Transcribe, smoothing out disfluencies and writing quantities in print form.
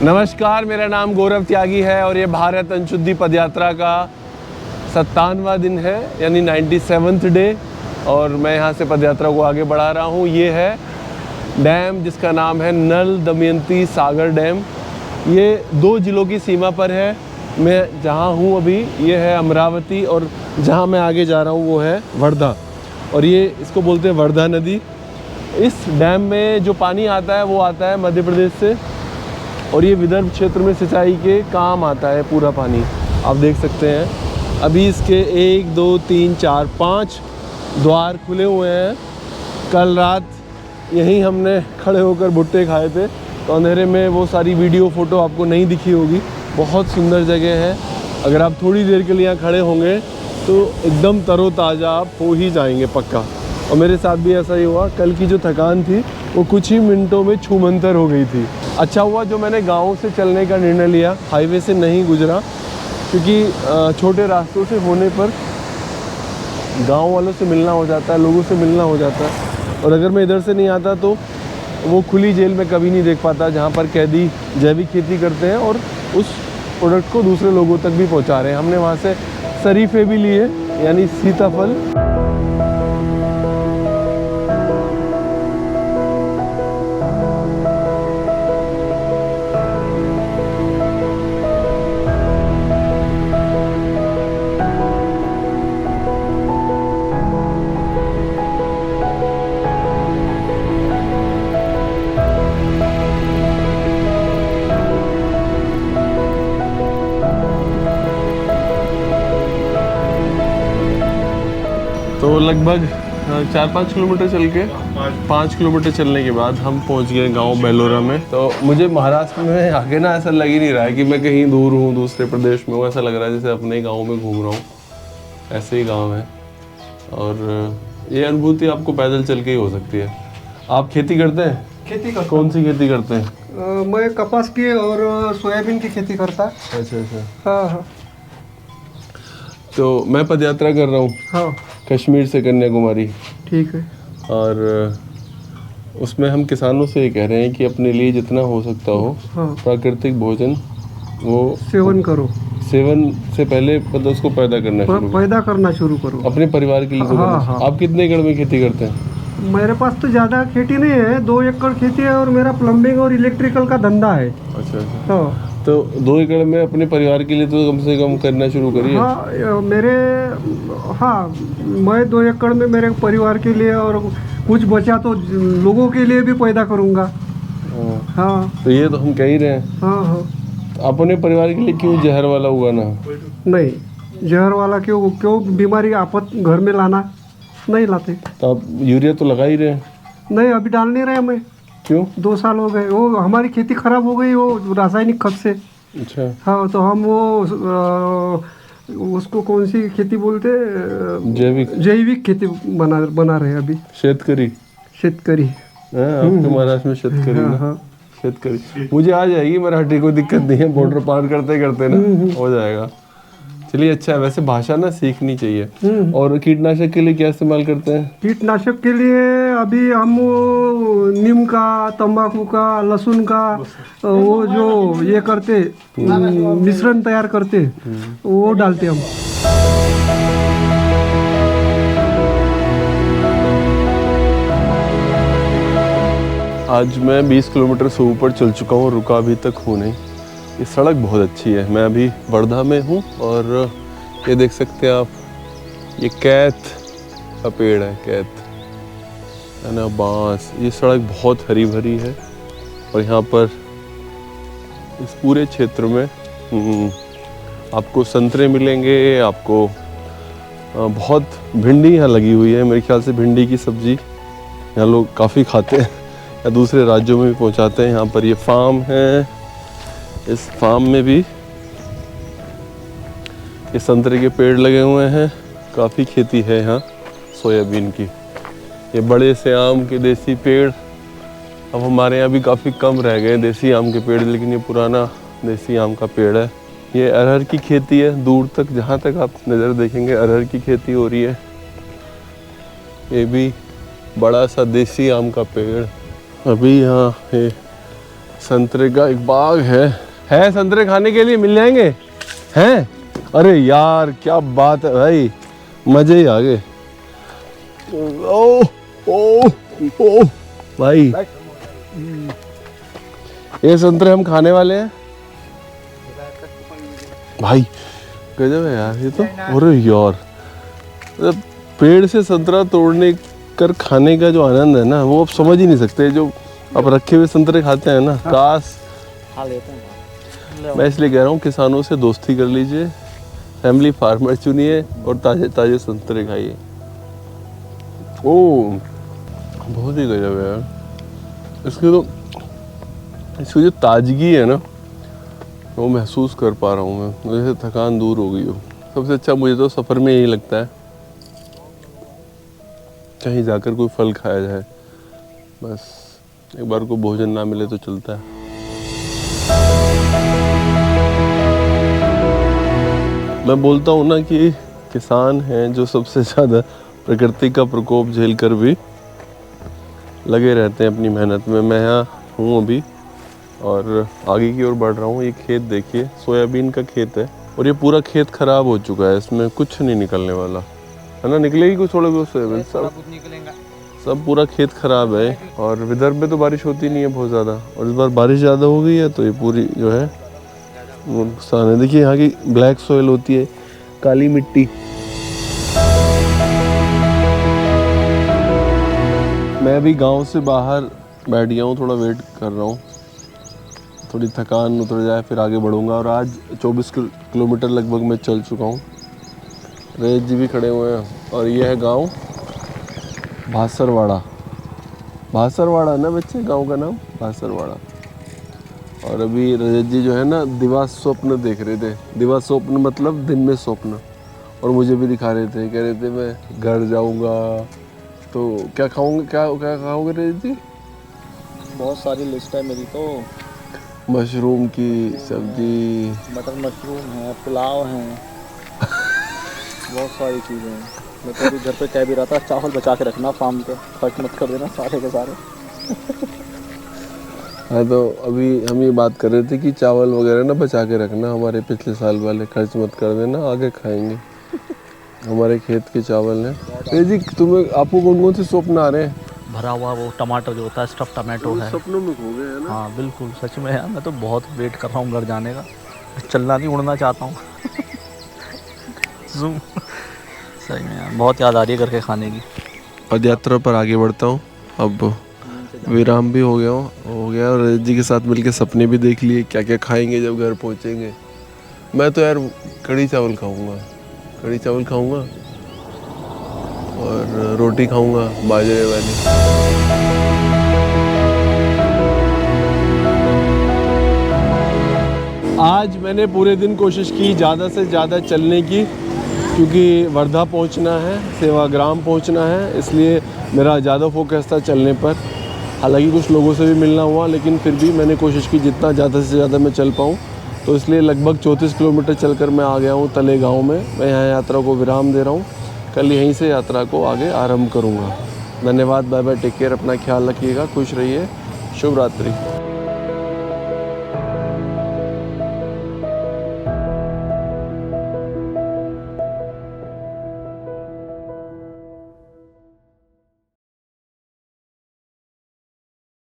नमस्कार, मेरा नाम गौरव त्यागी है और ये भारत अंशुद्धि पदयात्रा का 57वां दिन है, यानी 97th डे। और मैं यहाँ से पदयात्रा को आगे बढ़ा रहा हूँ। ये है डैम जिसका नाम है नल दमयंती सागर डैम। ये 2 जिलों की सीमा पर है। मैं जहाँ हूँ अभी ये है अमरावती, और जहाँ मैं आगे जा रहा हूँ वो है वर्धा, और ये इसको बोलते हैं वर्धा नदी। इस डैम में जो पानी आता है वो आता है मध्य प्रदेश से, और ये विदर्भ क्षेत्र में सिंचाई के काम आता है पूरा पानी। आप देख सकते हैं अभी इसके 1 2 3 4 5 द्वार खुले हुए हैं। कल रात यहीं हमने खड़े होकर भुट्टे खाए थे, तो अंधेरे में वो सारी वीडियो फ़ोटो आपको नहीं दिखी होगी। बहुत सुंदर जगह है। अगर आप थोड़ी देर के लिए यहाँ खड़े होंगे तो एकदम तरोताज़ा आप हो ही जाएंगे पक्का। और मेरे साथ भी ऐसा ही हुआ। कल की जो थकान थी वो कुछ ही मिनटों में छूमंतर हो गई थी। अच्छा हुआ जो मैंने गांव से चलने का निर्णय लिया, हाईवे से नहीं गुजरा, क्योंकि छोटे रास्तों से होने पर गांव वालों से मिलना हो जाता है, लोगों से मिलना हो जाता है। और अगर मैं इधर से नहीं आता तो वो खुली जेल में कभी नहीं देख पाता, जहाँ पर कैदी जैविक खेती करते हैं और उस प्रोडक्ट को दूसरे लोगों तक भी पहुँचा रहे हैं। हमने वहाँ से शरीफे भी लिए, यानी सीताफल। तो लगभग 4-5 किलोमीटर चल के 5 किलोमीटर चलने के बाद हम पहुंच गए गांव बेलोरा में। तो मुझे महाराष्ट्र में आगे ना ऐसा लग ही नहीं रहा है कि मैं कहीं दूर हूँ, दूसरे प्रदेश में हूँ। ऐसा लग रहा है जैसे अपने ही गाँव में घूम रहा हूँ। ऐसे ही गाँव है, और ये अनुभूति आपको पैदल चल के ही हो सकती है। आप खेती करते हैं? खेती करता कौन सी खेती करते हैं? मैं कपास की और सोयाबीन की खेती करता। अच्छा। हाँ हाँ तो मैं पदयात्रा कर रहा हूँ हाँ। कश्मीर से कन्याकुमारी। ठीक है। और उसमें हम किसानों से ये कह रहे हैं कि अपने लिए जितना हो सकता हो हाँ। प्राकृतिक भोजन वो सेवन करो। सेवन से पहले मतलब उसको पैदा करना शुरू करो अपने परिवार के लिए। हाँ। आप कितने एकड़ में खेती करते हैं? मेरे पास तो ज़्यादा खेती नहीं है, 2 एकड़ खेती है, और मेरा प्लम्बिंग और इलेक्ट्रिकल का धंधा है। अच्छा। हाँ। तो 2 एकड़ में अपने परिवार के लिए तो कम से कम करना शुरू करिए। मैं 2 एकड़ में मेरे परिवार के लिए, और कुछ बचा तो लोगों के लिए भी पैदा करूँगा। हाँ। तो ये तो हम कह ही रहे हैं। हाँ। तो अपने परिवार के लिए क्यों जहर वाला उगाना? नहीं, जहर वाला क्यों बीमारी आफत घर में लाना, नहीं लाते। तो आप यूरिया तो लगा ही रहे हैं? नहीं, अभी डाल नहीं रहे मैं। क्यों? 2 साल हो गए, वो हमारी खेती खराब हो गई वो रासायनिक खाद से। अच्छा। हाँ, तो हम वो उसको कौन सी खेती बोलते? जैविक खेती बना रहे हैं अभी। शेतकरी। आपके महाराष्ट्र में शेतकरी ना? हाँ। शेतकरी मुझे आ जाएगी मराठी, कोई दिक्कत नहीं है। बॉर्डर पार करते करते ना हो जाएगा। चलिए, अच्छा है। वैसे भाषा ना सीखनी चाहिए। और कीटनाशक के लिए क्या इस्तेमाल करते हैं? कीटनाशक के लिए अभी हम नीम का, तंबाकू का, लहसुन का वो जो ये करते मिश्रण तैयार करते वो डालते हम। आज मैं 20 किलोमीटर से ऊपर चल चुका हूँ, रुका अभी तक हूँ नहीं। ये सड़क बहुत अच्छी है। मैं अभी वर्धा में हूँ, और ये देख सकते हैं आप, ये कैथ का पेड़ है, कैथ है ना, बांस। ये सड़क बहुत हरी भरी है, और यहाँ पर इस पूरे क्षेत्र में आपको संतरे मिलेंगे, आपको बहुत भिंडी यहाँ लगी हुई है। मेरे ख्याल से भिंडी की सब्जी यहाँ लोग काफ़ी खाते हैं, या दूसरे राज्यों में भी पहुँचाते हैं। यहाँ पर ये फार्म है, इस फार्म में भी ये संतरे के पेड़ लगे हुए हैं, काफ़ी खेती है यहाँ सोयाबीन की। ये बड़े से आम के देसी पेड़ अब हमारे यहाँ भी काफ़ी कम रह गए देसी आम के पेड़, लेकिन ये पुराना देसी आम का पेड़ है। ये अरहर की खेती है, दूर तक जहाँ तक आप नज़र देखेंगे अरहर की खेती हो रही है। ये भी बड़ा सा देसी आम का पेड़। अभी यहाँ ये संतरे का एक बाग है संतरे खाने के लिए मिल जाएंगे हैं? अरे यार क्या बात है भाई, मजे ही आ गए। ओ ओ ओ भाई, ये संतरे हम खाने वाले हैं भाई, गजब है यार ये तो। अरे यार मतलब पेड़ से संतरा तोड़ने कर खाने का जो आनंद है ना, वो आप समझ ही नहीं सकते। जो आप रखे हुए संतरे खाते हैं ना, काश खा लेते हैं। मैं इसलिए कह रहा हूँ किसानों से दोस्ती कर लीजिए, फैमिली फार्मर चुनिए और ताजे ताजे संतरे खाइए। ओह बहुत ही गजब है यार। इसकी जो ताजगी है ना, वो महसूस कर पा रहा हूँ मैं, जैसे थकान दूर हो गई हो। सबसे अच्छा मुझे तो सफ़र में यही लगता है, कहीं जाकर कोई फल खाया जाए, बस एक बार को भोजन ना मिले तो चलता है। मैं बोलता हूँ ना कि किसान हैं जो सबसे ज़्यादा प्रकृति का प्रकोप झेल कर भी लगे रहते हैं अपनी मेहनत में। मैं यहाँ हूँ अभी और आगे की ओर बढ़ रहा हूँ। ये खेत देखिए, सोयाबीन का खेत है और ये पूरा खेत ख़राब हो चुका है, इसमें कुछ नहीं निकलने वाला है ना। निकलेगी कुछ थोड़ा बहुत सोयाबीन, सब पूरा खेत ख़राब है। और विदर्भ में तो बारिश होती नहीं है बहुत ज़्यादा, और इस बार बारिश ज़्यादा हो गई है तो ये पूरी जो है वो नुकसान है। देखिए यहाँ की ब्लैक सॉइल होती है, काली मिट्टी। मैं अभी गांव से बाहर बैठ गया हूँ, थोड़ा वेट कर रहा हूँ, थोड़ी थकान उतर जाए फिर आगे बढ़ूँगा। और आज 24 किलोमीटर लगभग मैं चल चुका हूँ। रजत जी भी खड़े हुए हैं और ये है गांव भासरवाड़ा। भासरवाड़ा ना बच्चे, गांव का नाम भासरवाड़ा। और अभी रजत जी जो है ना दिवा स्वप्न देख रहे थे। दिवा स्वप्न मतलब दिन में स्वप्न, और मुझे भी दिखा रहे थे, कह रहे थे मैं घर जाऊंगा तो क्या खाऊंगे, क्या क्या खाओगे रजत जी? बहुत सारी लिस्ट है मेरी तो। मशरूम की सब्जी, मटर मशरूम है, पुलाव है, बहुत सारी चीज़ें हैं। मैं तो अभी घर पे कह भी रहा था चावल बचा के रखना फार्म के, खर्च मत कर देना सारे के सारे। हाँ तो अभी हम ये बात कर रहे थे कि चावल वगैरह ना बचा के रखना, हमारे पिछले साल वाले खर्च मत कर देना, आगे खाएंगे। हमारे खेत के चावल हैं। जी तुम्हें, आपको कौन कौन से स्वप्न आ रहे हैं? भरा हुआ वो टमाटर जो होता है, स्टफ टमाटो है। सपनों में खो गए हैं ना? हाँ बिल्कुल, सच में यार, मैं तो बहुत वेट कर रहा हूँ घर जाने का। चलना नहीं, उड़ना चाहता हूँ। ज़ूम सही में यार, बहुत याद आ रही है घर के खाने की। पद यात्रा पर आगे बढ़ता हूँ। अब विराम भी हो गया और रजत जी के साथ मिलके सपने भी देख लिए, क्या क्या खाएंगे जब घर पहुँचेंगे। मैं तो यार कढ़ी चावल खाऊंगा और रोटी खाऊंगा बाजरे वाली। आज मैंने पूरे दिन कोशिश की ज़्यादा से ज़्यादा चलने की, क्योंकि वर्धा पहुंचना है, सेवाग्राम पहुंचना है, इसलिए मेरा ज़्यादा फोकस था चलने पर। हालांकि कुछ लोगों से भी मिलना हुआ, लेकिन फिर भी मैंने कोशिश की जितना ज़्यादा से ज़्यादा मैं चल पाऊँ। तो इसलिए लगभग 34 किलोमीटर चलकर मैं आ गया हूँ तले गाँव में। मैं यहाँ यात्रा को विराम दे रहा हूँ, कल यहीं से यात्रा को आगे आरंभ करूँगा। धन्यवाद, बाय बाय, टेक केयर, अपना ख्याल रखिएगा, खुश रहिए, शुभ रात्रि।